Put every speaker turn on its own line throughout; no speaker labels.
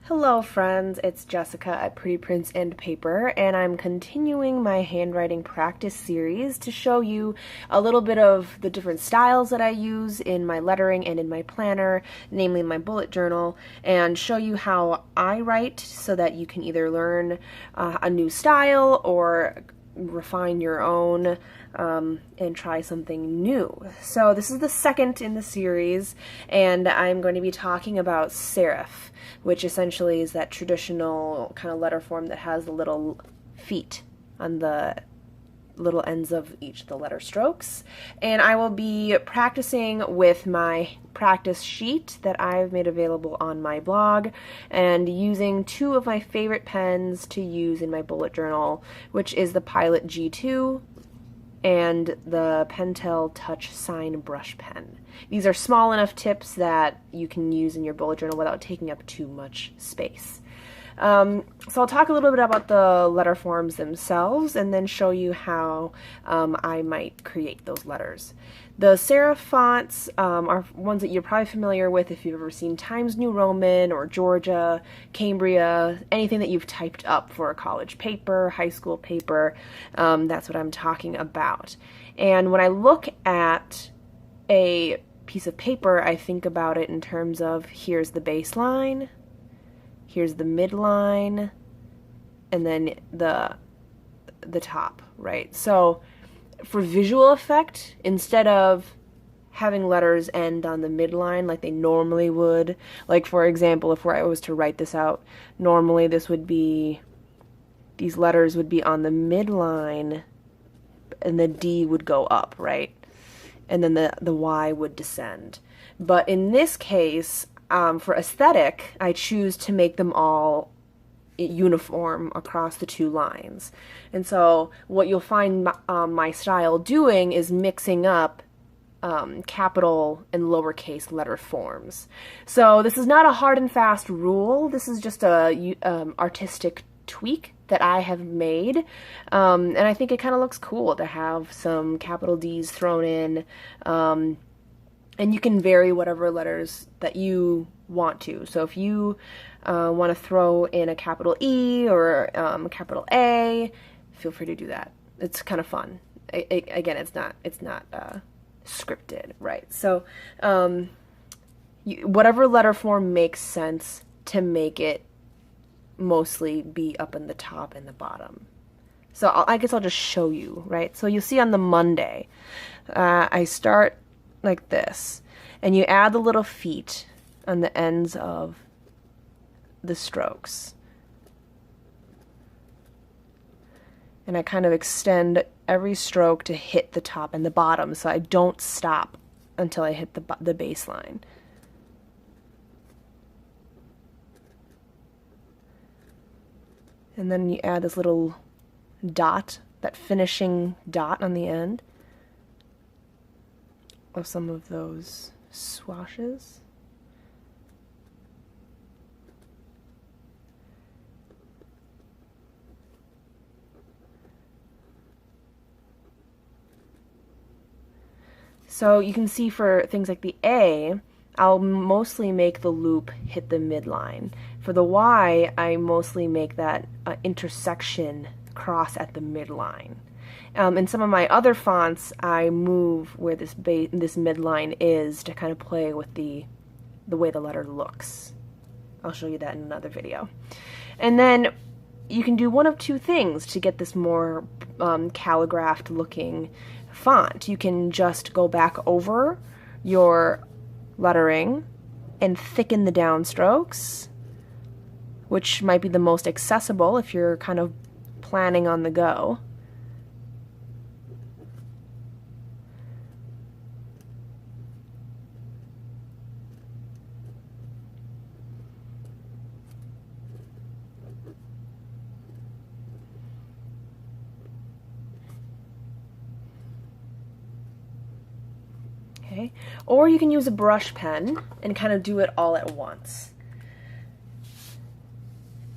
Hello friends, it's Jessica at Pretty Prints and Paper, and I'm continuing my handwriting practice series to show you a little bit of the different styles that I use in my lettering and in my planner, namely my bullet journal, and show you how I write so that you can either learn a new style or refine your own and try something new. So this is the second in the series, and I'm going to be talking about serif, which essentially is that traditional kind of letter form that has the little feet on the little ends of each of the letter strokes. And I will be practicing with my practice sheet that I've made available on my blog and using two of my favorite pens to use in my bullet journal, which is the Pilot G2 and the Pentel Touch Sign brush pen. These are small enough tips that you can use in your bullet journal without taking up too much space. So I'll talk a little bit about the letter forms themselves and then show you how I might create those letters. The serif fonts are ones that you're probably familiar with if you've ever seen Times New Roman or Georgia, Cambria, anything that you've typed up for a college paper, high school paper. That's what I'm talking about. And when I look at a piece of paper, I think about it in terms of here's the baseline, here's the midline, and then the top, right? So for visual effect, instead of having letters end on the midline like they normally would, like for example, if I was to write this out, normally this would be, these letters would be on the midline and the D would go up, right? And then the Y would descend. But in this case, for aesthetic, I choose to make them all uniform across the two lines. And so what you'll find my style doing is mixing up capital and lowercase letter forms. So this is not a hard and fast rule. This is just a artistic tweak that I have made, and I think it kind of looks cool to have some capital D's thrown in, and you can vary whatever letters that you want to. So if you want to throw in a capital E or a capital A, feel free to do that. It's kind of fun. Again, it's not scripted, right? So whatever letter form makes sense to make it mostly be up in the top and the bottom. So I guess I'll just show you, right? So you'll see on the Monday, I start like this, and you add the little feet on the ends of the strokes. And I kind of extend every stroke to hit the top and the bottom, so I don't stop until I hit the baseline. And then you add this little dot, that finishing dot on the end of some of those swashes. So you can see for things like the A, I'll mostly make the loop hit the midline. For the Y, I mostly make that intersection cross at the midline. In some of my other fonts, I move where this midline is to kind of play with the way the letter looks. I'll show you that in another video. And then you can do one of two things to get this more calligraphed looking font. You can just go back over your lettering and thicken the downstrokes, which might be the most accessible if you're kind of planning on the go. Okay. Or you can use a brush pen and kind of do it all at once.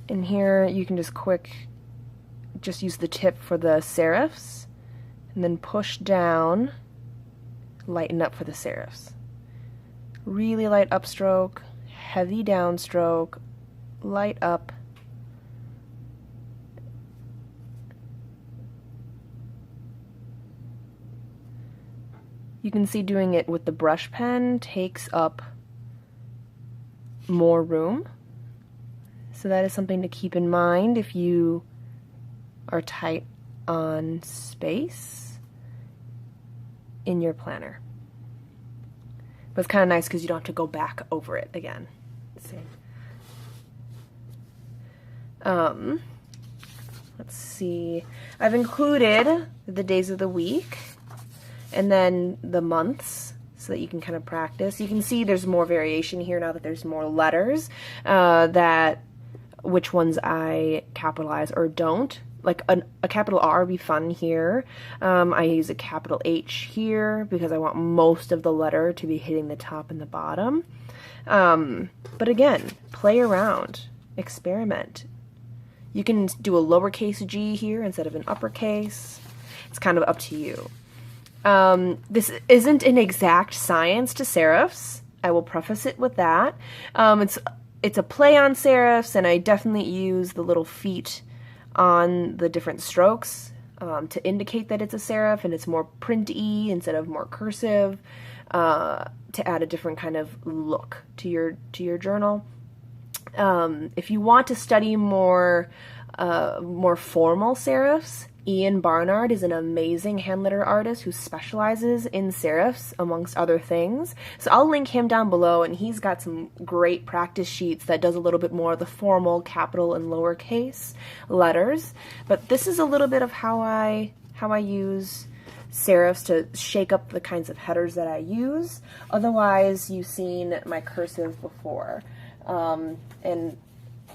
And here you can just use the tip for the serifs and then push down, lighten up for the serifs. Really light upstroke, heavy downstroke, light up you can see doing it with the brush pen takes up more room. So that is something to keep in mind if you are tight on space in your planner. But it's kind of nice because you don't have to go back over it again. Let's see. Let's see. I've included the days of the week and then the months so that you can kind of practice. You can see there's more variation here now that there's more letters, that which ones I capitalize or don't. Like a capital R would be fun here. I use a capital H here because I want most of the letter to be hitting the top and the bottom. But again, play around, experiment. You can do a lowercase g here instead of an uppercase. It's kind of up to you. This isn't an exact science to serifs. I will preface it with that. It's a play on serifs, and I definitely use the little feet on the different strokes to indicate that it's a serif and it's more print-y instead of more cursive, to add a different kind of look to your journal. If you want to study more formal serifs, Ian Barnard is an amazing hand letter artist who specializes in serifs, amongst other things. So I'll link him down below, and he's got some great practice sheets that does a little bit more of the formal capital and lowercase letters. But this is a little bit of how I use serifs to shake up the kinds of headers that I use. Otherwise, you've seen my cursive before. And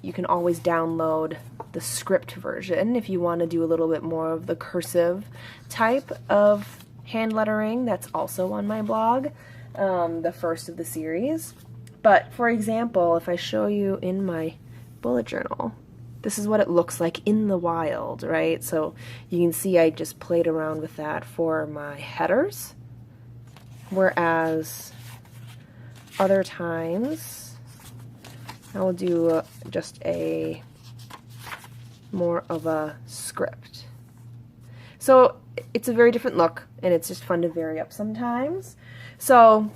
you can always download the script version if you want to do a little bit more of the cursive type of hand lettering. That's also on my blog, the first of the series. But for example, if I show you in my bullet journal, this is what it looks like in the wild, right? So you can see I just played around with that for my headers, whereas other times I will do just a more of a script. So it's a very different look, and it's just fun to vary up sometimes. So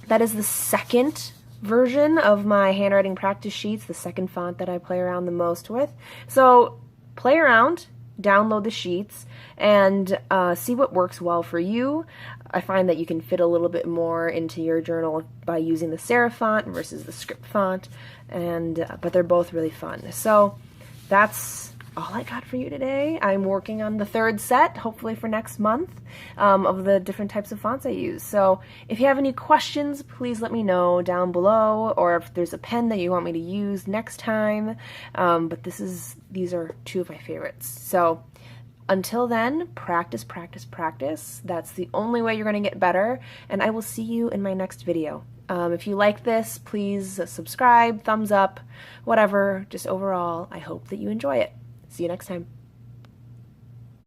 that is the second version of my handwriting practice sheets, the second font that I play around the most with. So play around, download the sheets, and see what works well for you. I find that you can fit a little bit more into your journal by using the serif font versus the script font, but they're both really fun. So that's all I got for you today. I'm working on the third set, hopefully for next month, of the different types of fonts I use. So if you have any questions, please let me know down below, or if there's a pen that you want me to use next time. But these are two of my favorites. So until then, practice, practice, practice. That's the only way you're going to get better, and I will see you in my next video. If you like this, please subscribe, thumbs up, whatever. Just overall, I hope that you enjoy it. See you next time.